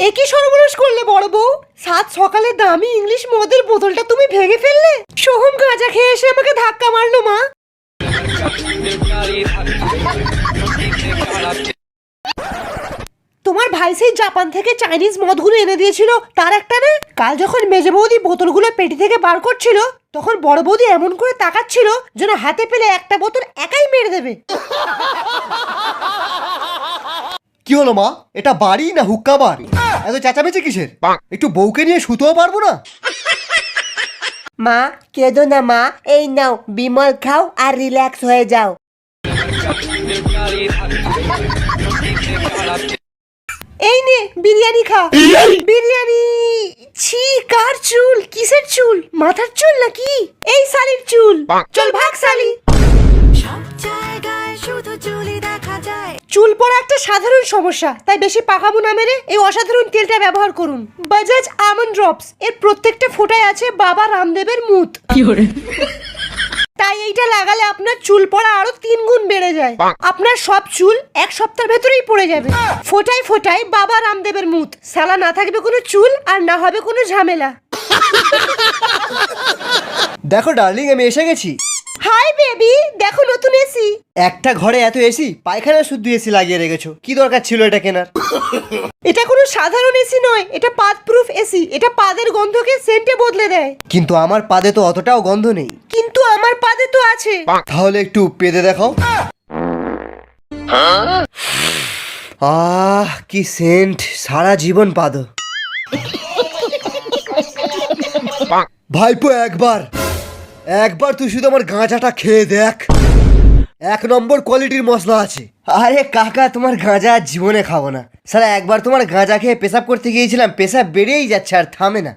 একই সর্বনাশ করলে বড় বউ। সাত সকালে দামি ইংলিশ মদের বোতলটা তুমি ভেঙে ফেললে। সোহম গাঁজা খেয়ে এসে আমাকে ধাক্কা মারলো মা। তোমার ভাই সেই জাপান থেকে চাইনিজ মদগুলো এনে দিয়েছিল, তার একটা না? কাল যখন মেজে বৌদি বোতলগুলো পেটি থেকে বার করছিল, তখন বড় বৌদি এমন করে তাকাচ্ছিল যেন হাতে পেলে একটা বোতল একাই মেরে দেবে। কি হলো মা, এটা বাড়ি না হুক্কা বার? এত চেঁচামেচি কিসের? একটু বউকে নিয়ে শুতেও পারবো না? মা কেঁদো না মা, এই নাও বিমল খাও আর রিল্যাক্স হয়ে যাও। এই নে বিরিয়ানি খা। বিরিয়ানি। ছি, কার চুল? কিসের চুল? মাথার চুল নাকি? এই শালির চুল। চল ভাগ শালি। চুল পড়া একটা সাধারণ সমস্যা, তাই বেশি পাকাবো না মেরে এই অসাধারণ তেলটা ব্যবহার করুন, বাজাজ আমন্ড ড্রপস। এর প্রত্যেকটা ফোঁটায় আছে বাবা রামদেবের মুত। তাই এইটা লাগালে আপনার চুল পড়া আরো 3 গুণ বেড়ে যায়। আপনার সব চুল এক সপ্তাহের ভেতরেই পড়ে যাবে। ফোটায় ফোটায় বাবা রামদেবের মুত। সালা না থাকবে কোনো চুল আর না হবে কোনো ঝামেলা। দেখো ডার্লিং, আমি এসে গেছি। হাই বেবি, দেখো নতুন এসি। একটা ঘরে এত এসি, পায়খানা শুদ্ধ এসি লাগিয়ে রেখেছো, কি দরকার ছিল এটা কেনার? এটা কোনো সাধারণ এসি নয়, এটা পাদ প্রুফ এসি। এটা পাদের গন্ধকে সেন্টে বদলে দেয়। কিন্তু আমার পাদে তো অতটাও গন্ধ নেই। কিন্তু আমার পাদে তো আছে। তাহলে একটু পেদে দেখাও। আহ কি সেন্ট, সারা জীবন পাদো। ভাইপো একবার তুই শুধু আমার গাঁজাটা খেয়ে দেখ, 1 নম্বর কোয়ালিটির মশলা আছে। আরে কাকা, তোমার গাঁজা আর জীবনে খাবো না। সারা একবার তোমার গাঁজা খেয়ে পেশাব করতে গিয়েছিলাম, পেশাব বেরিয়েই যাচ্ছে আর থামে না।